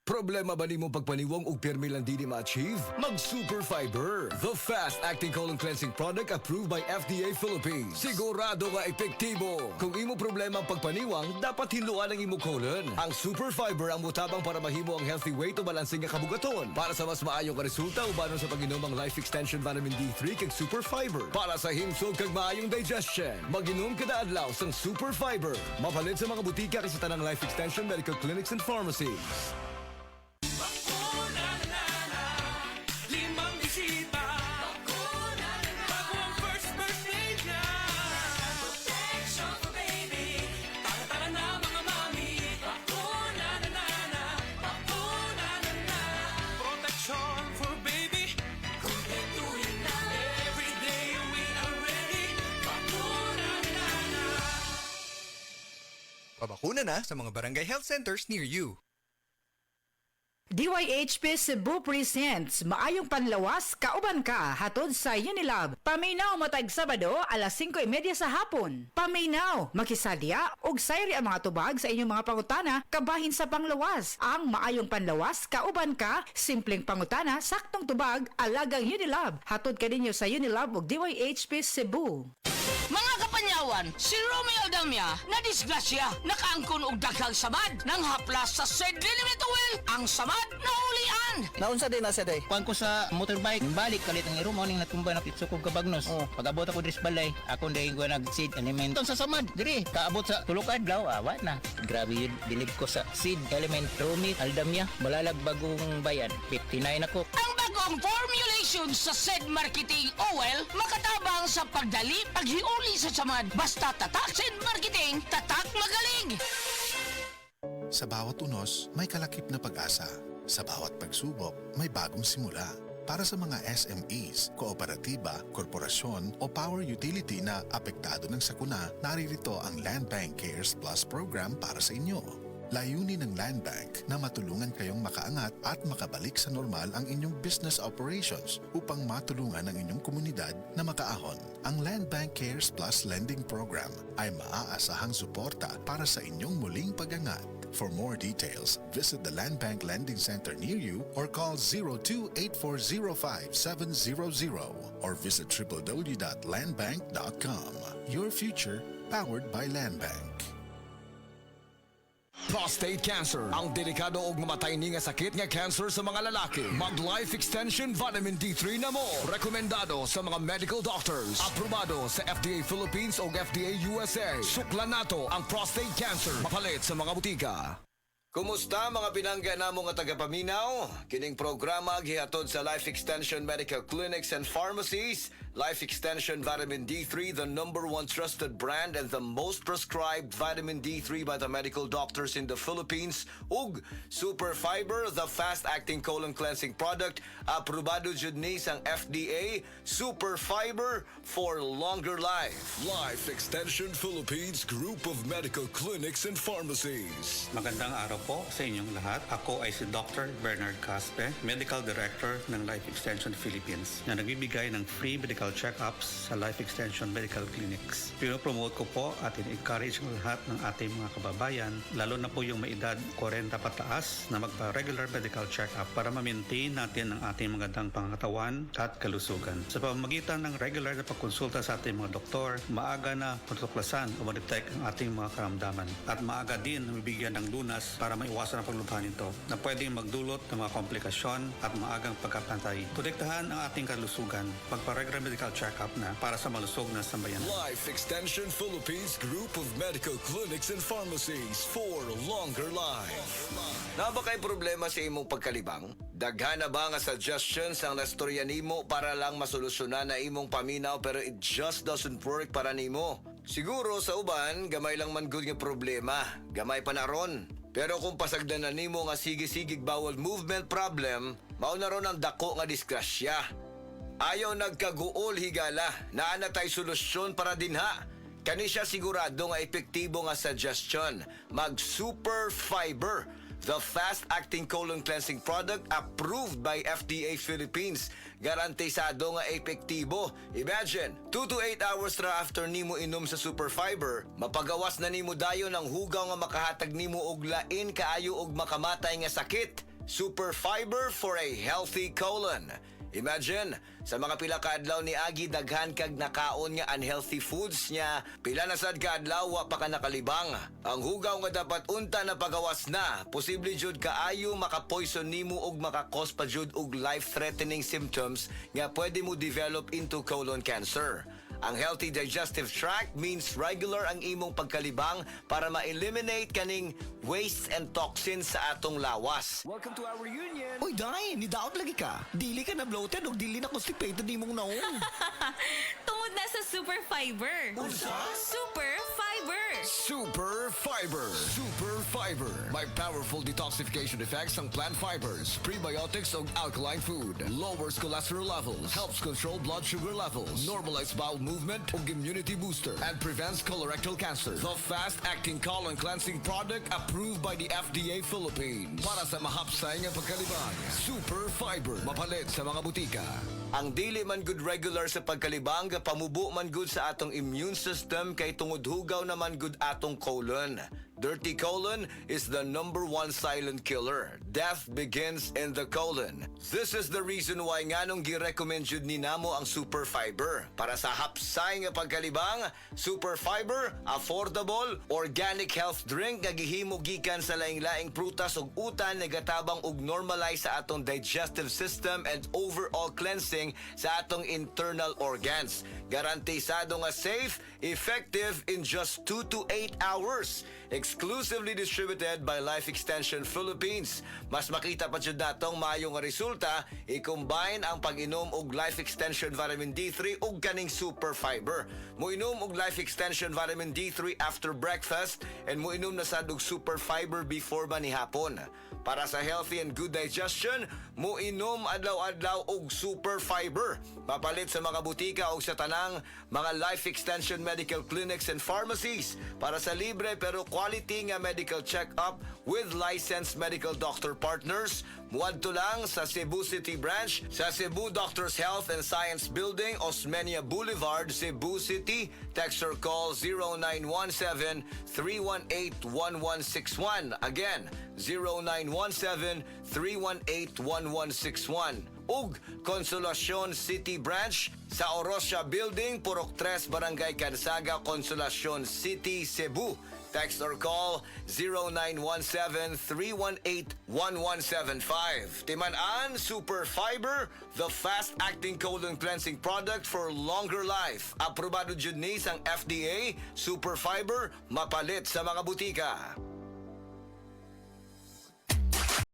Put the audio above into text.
Problema ba nimo pagpaniwang og pirmi lang dili ma-achieve? Mag Super Fiber, the fast-acting colon cleansing product approved by FDA Philippines. Sigurado nga epektibo. Kung imo problema ang pagpaniwang, dapat hiluan ang imo colon. Ang Super Fiber ang mutabang para mahimo ang healthy weight o balansing nga kabugaton. Para sa mas maayo nga resulta ubanon sa pag-inom ang Life Extension Vitamin D3 kag Super Fiber. Para sa himsog kag maayong digestion, mag-inom kada adlaw sang Super Fiber. Mapalit sa mga butika kasi tanang Life Extension Medical Clinics and Pharmacies. Pabakuna na sa mga barangay health centers near you. DYHP Cebu presents Maayong Panlawas, Kauban Ka, hatod sa Unilab. Paminaw matag Sabado, alas 5:30 sa hapon. Paminaw, makisadya, og sayri ang mga tubag sa inyong mga pangutana, kabahin sa panglawas. Ang Maayong Panlawas, Kauban Ka, simpleng pangutana, saktong tubag, alagang Unilab. Hatod ka ninyo sa Unilab ug DYHP Cebu. Mga kapanyawan, si Romeo Aldamia na disgrasya, nakaangkon og daghang samad nang haplas sa Sed Limit Oil, ang samad na ulian. Naunsa din na siya day? Kuan ko sa motorbike, balik kalit ang iro mo ning natumba na pitso kog kabagnos. Pag-abot ako dris balay, ako nday ko nag-seed element sa samad. Diri, kaabot sa tulok adlaw, awat na. Grabe yun, bilib ko sa seed element Romeo Aldamia, Balalag Bagong Bayan, 59 ako. Ang bagong formulation sa Sed Marketing Oil makatabang sa pagdali, paghiuli sa samad. Basta tatak Sed Marketing, tatak magaling. Sa bawat unos, may kalakip na pag-asa. Sa bawat pagsubok, may bagong simula. Para sa mga SMEs, kooperatiba, korporasyon o power utility na apektado ng sakuna, naririto ang Land Bank Cares Plus program para sa inyo. Layunin ng Land Bank na matulungan kayong makaangat at makabalik sa normal ang inyong business operations upang matulungan ang inyong komunidad na makaahon. Ang Land Bank Cares Plus Lending Program ay maaasahang suporta para sa inyong muling pag-angat. For more details, visit the Land Bank Lending Center near you or call 02-8405-700 or visit www.landbank.com. Your future powered by Land Bank. Prostate cancer, ang delikado og mamatay ni nga sakit nga cancer sa mga lalaki. Mag Life Extension Vitamin D3 na mo. Rekomendado sa mga medical doctors. Aprobado sa FDA Philippines o FDA USA. Suklan nato ang prostate cancer. Mapalit sa mga butika. Kumusta mga pinangga namo nga tagapaminaw? Kining programa gihatod sa Life Extension Medical Clinics and Pharmacies. Life Extension Vitamin D3, the #1 trusted brand and the most prescribed vitamin D3 by the medical doctors in the Philippines. Ug Super Fiber, the fast-acting colon cleansing product, aprobado jud ni sang FDA. Super Fiber for longer life. Life Extension Philippines Group of Medical Clinics and Pharmacies. Magandang araw po sa inyong lahat. Ako ay si Dr. Bernard Caspe, Medical Director ng Life Extension Philippines, na nagbibigay ng free medical check-ups sa Life Extension Medical Clinics. Pinopromote ko po at in-encourage ang lahat ng ating mga kababayan, lalo na po yung may edad 40 pataas, na magpa-regular medical check-up para ma-maintain natin ang ating magandang pangatawan at kalusugan. Sa pamamagitan ng regular na pagkonsulta sa ating mga doktor, maaga na matutuklasan o ma-detect ang ating mga karamdaman. At maaga din mabibigyan ng lunas para maiwasan ang paglubhan nito na pwedeng magdulot ng mga komplikasyon at maagang pagkapantay. Protektahan ang ating kalusugan. Magpa-regular medical check-up na para sa malusog na sambayan. Life Extension Philippines Group of Medical Clinics and Pharmacies for longer life. Na ba kay problema sa imong pagkalibang? Daghan na ba nga suggestions ang nastorya nimo para lang masolusyonan na imong paminaw pero it just doesn't work para nimo? Siguro sa uban, gamay lang man good nga problema. Gamay pa na ron. Pero kung pasagdan na nimo nga sige-sigig bawal movement problem, mao na ron ang dako nga disgrasya. Ayaw nagkaguol higala, naa na tay solusyon para dinha. Kani siya sigurado nga epektibo nga suggestion. Mag Super Fiber, the fast-acting colon cleansing product approved by FDA Philippines. Garantisado nga epektibo. Imagine, 2 to 8 hours ra after nimo inom sa Super Fiber, mapagawas na nimo dayon ang hugaw nga makahatag nimo og lain kaayo og makamatay nga sakit. Super Fiber for a healthy colon. Imagine, sa mga pila ka adlaw ni Agi daghan kag nakaon nga unhealthy foods niya, pila na sad ka adlaw wa pa ka nakalibang. Ang hugaw nga dapat unta na pagawas na, posible jud kaayo makapoison nimo og makakos pa jud og life-threatening symptoms nga pwede mo develop into colon cancer. Ang healthy digestive tract means regular ang imong pagkalibang para ma-eliminate kaning waste and toxins sa atong lawas. Welcome to our reunion! Uy, Day, nidaot lagi ka. Dili ka na bloated o dili na constipated ni mong naong. Tungod na sa Super Fiber. Super Fiber. Super Fiber! Super Fiber! May powerful detoxification effects ang plant fibers, prebiotics o alkaline food, lowers cholesterol levels, helps control blood sugar levels, normalize bowel movement o immunity booster, and prevents colorectal cancer. The fast-acting colon cleansing product approved by the FDA Philippines. Para sa mahapsay nga pagkalibang, Super Fiber. Mapalit sa mga butika. Ang dili man good regular sa pagkalibang, pamubo man good sa atong immune system kay tungod hugaw naman good atong colon. Dirty colon is the number one silent killer. Death begins in the colon. This is the reason why nganong gi-recommend jud ni namo ang Super Fiber. Para sa hapsay nga pagkalibang, Super Fiber, affordable, organic health drink nga gihimo gikan sa laing-laing prutas ug utan nga gatabang ug normalize sa atong digestive system and overall cleansing sa atong internal organs. Garantisado nga safe, effective in just 2 to 8 hours. Exclusively distributed by Life Extension Philippines. Mas makita pa jud natong maayo nga resulta, i-combine ang pag-inom og Life Extension Vitamin D3 ug kaning Super Fiber. Moinom og Life Extension Vitamin D3 after breakfast and moinom na sad og Super Fiber before manihapon. Para sa healthy and good digestion, moinom adlaw-adlaw og Super Fiber. Papalit sa mga butika o sa tanang mga Life Extension Medical Clinics and Pharmacies para sa libre pero quality nga medical check-up with licensed medical doctor partners. Muadto lang sa Cebu City Branch sa Cebu Doctors Health and Science Building, Osmeña Boulevard, Cebu City. Text or call 0917-318-1161. Again, 0917-318-1161. ug Consolacion City Branch sa Orosia Building, Purok 3, Barangay Cansaga, Consolacion City, Cebu. Text or call 0917-318-1175. Timan-an Super Fiber, the fast-acting colon cleansing product for longer life. Aprobado jud ni sang FDA, Super Fiber, mapalit sa mga butika.